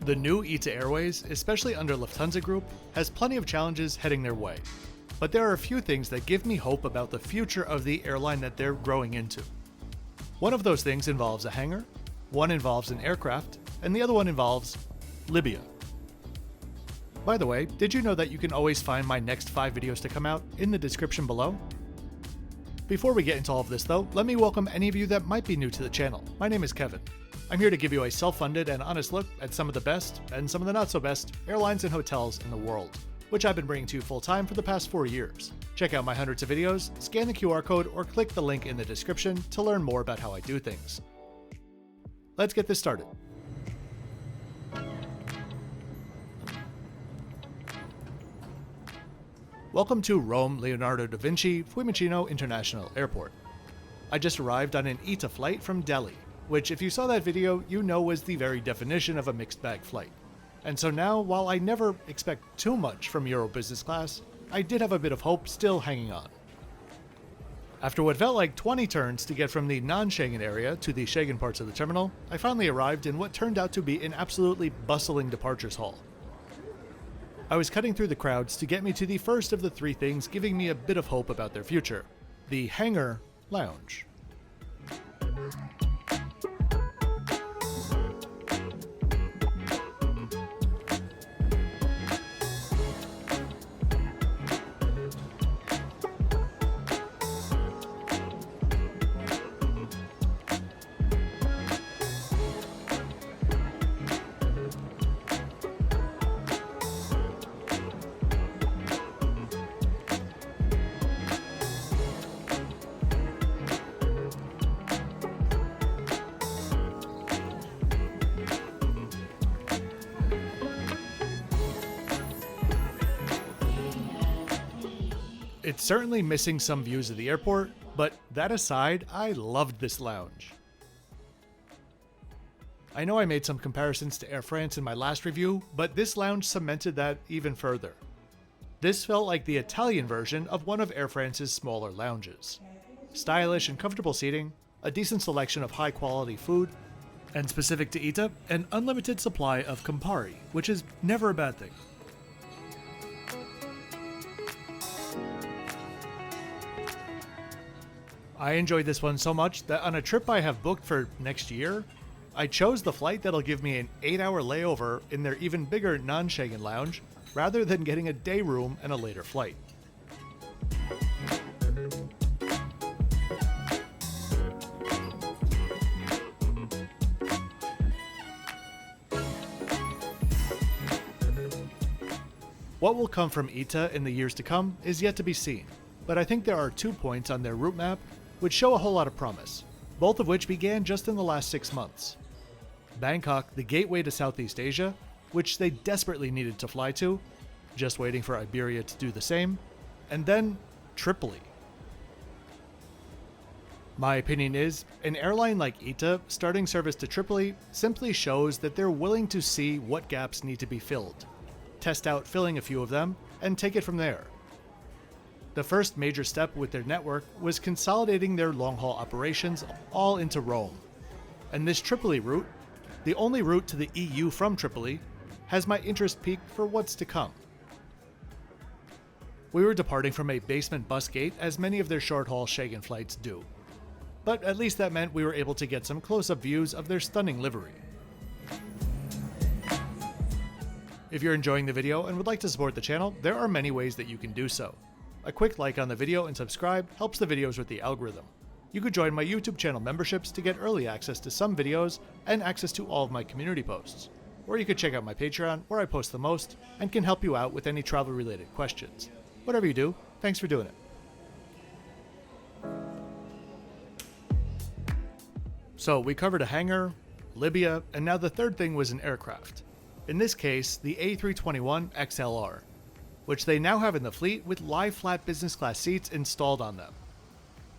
The new ITA Airways, especially under Lufthansa Group, has plenty of challenges heading their way. But there are a few things that give me hope about the future of the airline that they're growing into. One of those things involves a hangar, one involves an aircraft, and the other one involves Libya. By the way, did you know that you can always find my next 5 videos to come out in the description below? Before we get into all of this though, let me welcome any of you that might be new to the channel. My name is Kevin. I'm here to give you a self-funded and honest look at some of the best, and some of the not so best, airlines and hotels in the world, which I've been bringing to you full-time for the past 4 years. Check out my hundreds of videos, scan the QR code, or click the link in the description to learn more about how I do things. Let's get this started. Welcome to Rome Leonardo da Vinci Fiumicino International Airport. I just arrived on an ITA flight from Delhi, which if you saw that video, you know was the very definition of a mixed bag flight. And so now, while I never expect too much from Euro Business Class, I did have a bit of hope still hanging on. After what felt like 20 turns to get from the non-Schengen area to the Schengen parts of the terminal, I finally arrived in what turned out to be an absolutely bustling departures hall. I was cutting through the crowds to get me to the first of the 3 things giving me a bit of hope about their future: the Hanger Lounge. It's certainly missing some views of the airport, but that aside, I loved this lounge. I know I made some comparisons to Air France in my last review, but this lounge cemented that even further. This felt like the Italian version of one of Air France's smaller lounges. Stylish and comfortable seating, a decent selection of high quality food, and specific to ITA, an unlimited supply of Campari, which is never a bad thing. I enjoyed this one so much that on a trip I have booked for next year, I chose the flight that'll give me an 8-hour layover in their even bigger non-Schengen lounge, rather than getting a day room and a later flight. What will come from ITA in the years to come is yet to be seen, but I think there are 2 points on their route map which show a whole lot of promise, both of which began just in the last 6 months. Bangkok, the gateway to Southeast Asia, which they desperately needed to fly to, just waiting for Iberia to do the same, and then Tripoli. My opinion is, an airline like ITA starting service to Tripoli simply shows that they're willing to see what gaps need to be filled, test out filling a few of them, and take it from there. The first major step with their network was consolidating their long-haul operations all into Rome. And this Tripoli route, the only route to the EU from Tripoli, has my interest peaked for what's to come. We were departing from a basement bus gate as many of their short-haul Schengen flights do. But at least that meant we were able to get some close-up views of their stunning livery. If you're enjoying the video and would like to support the channel, there are many ways that you can do so. A quick like on the video and subscribe helps the videos with the algorithm. You could join my YouTube channel memberships to get early access to some videos and access to all of my community posts. Or you could check out my Patreon, where I post the most and can help you out with any travel related questions. Whatever you do, thanks for doing it. So we covered a hangar, Libya, and now the third thing was an aircraft. In this case, the A321 XLR, which they now have in the fleet with live flat business class seats installed on them.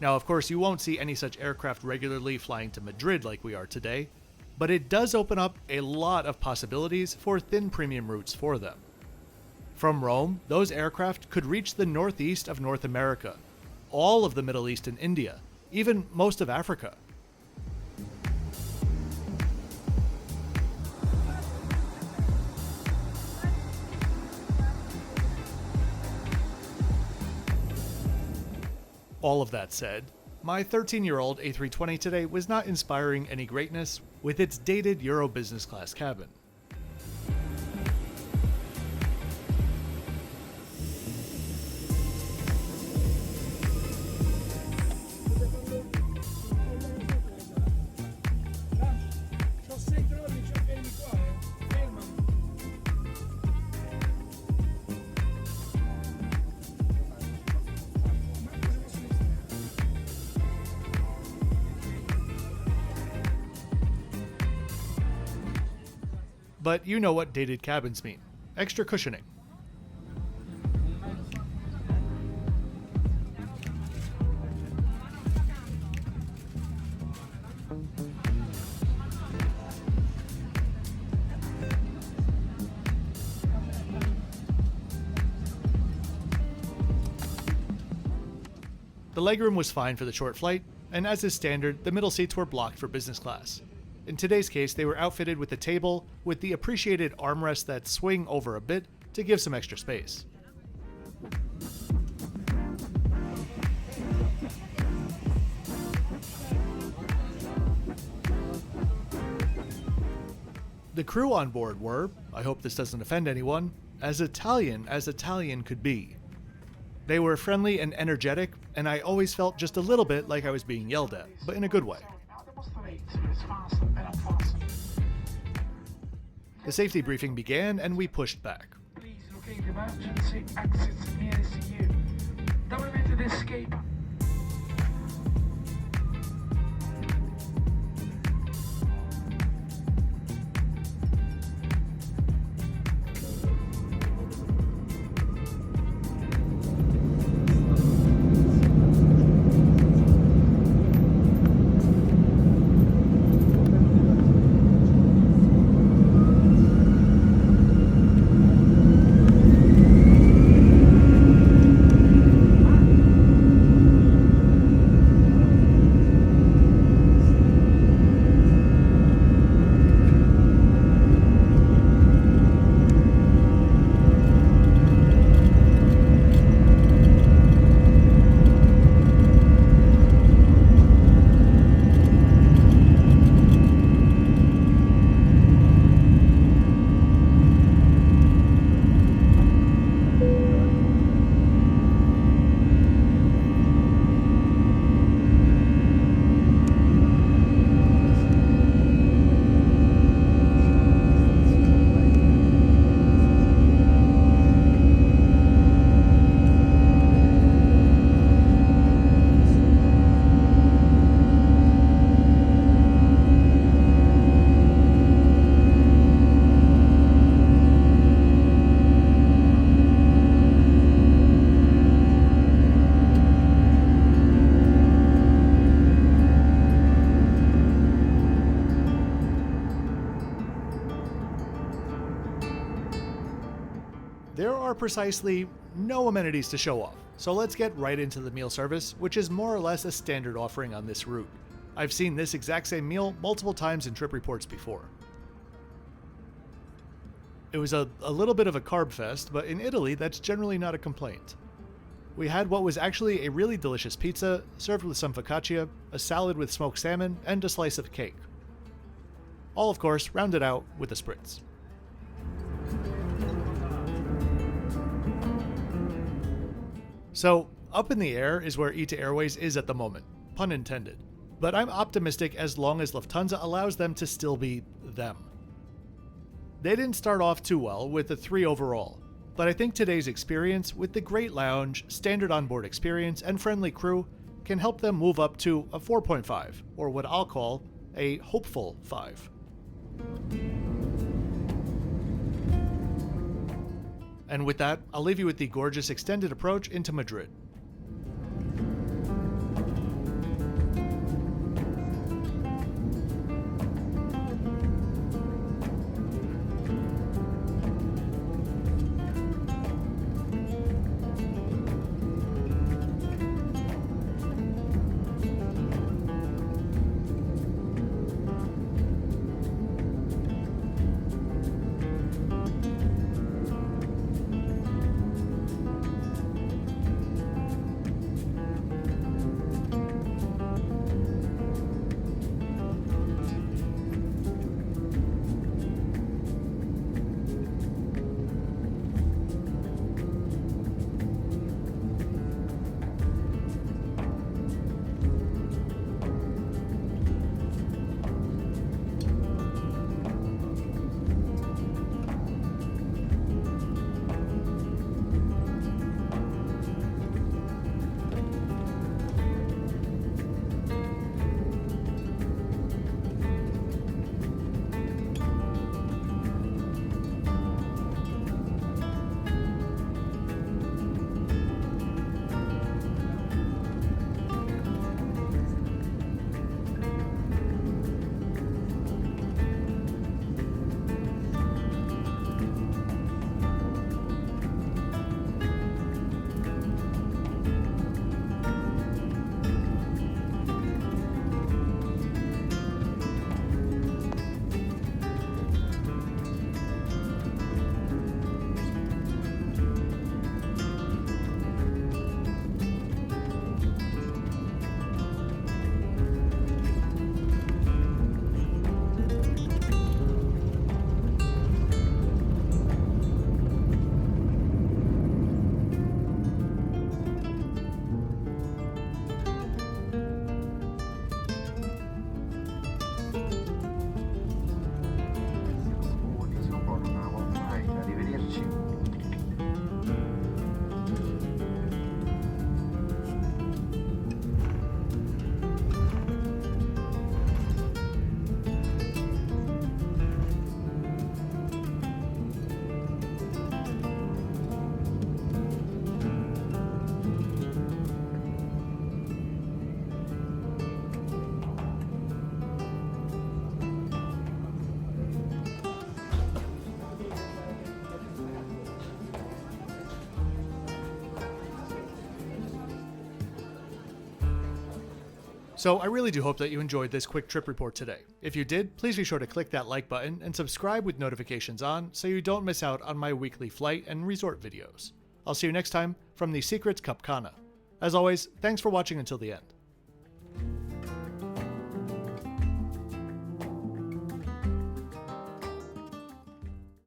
Now, of course, you won't see any such aircraft regularly flying to Madrid like we are today, but it does open up a lot of possibilities for thin premium routes for them. From Rome, those aircraft could reach the northeast of North America, all of the Middle East and India, even most of Africa. All of that said, my 13-year-old A320 today was not inspiring any greatness with its dated Euro business class cabin. But you know what dated cabins mean. Extra cushioning. The legroom was fine for the short flight, and as is standard, the middle seats were blocked for business class. In today's case, they were outfitted with a table with the appreciated armrests that swing over a bit to give some extra space. The crew on board were, I hope this doesn't offend anyone, as Italian as Italian could be. They were friendly and energetic, and I always felt just a little bit like I was being yelled at, but in a good way. The safety briefing began and we pushed back. Please locate emergency exits nearest to you. Documented escape. There are precisely no amenities to show off, so let's get right into the meal service, which is more or less a standard offering on this route. I've seen this exact same meal multiple times in trip reports before. It was a little bit of a carb fest, but in Italy that's generally not a complaint. We had what was actually a really delicious pizza, served with some focaccia, a salad with smoked salmon, and a slice of cake. All, of course, rounded out with a spritz. So, up in the air is where ITA Airways is at the moment, pun intended. But I'm optimistic as long as Lufthansa allows them to still be them. They didn't start off too well with a 3 overall, but I think today's experience with the great lounge, standard onboard experience, and friendly crew can help them move up to a 4.5, or what I'll call a hopeful 5. And with that, I'll leave you with the gorgeous extended approach into Madrid. So I really do hope that you enjoyed this quick trip report today. If you did, please be sure to click that like button and subscribe with notifications on so you don't miss out on my weekly flight and resort videos. I'll see you next time from the Secrets Cup Cana. As always, thanks for watching until the end.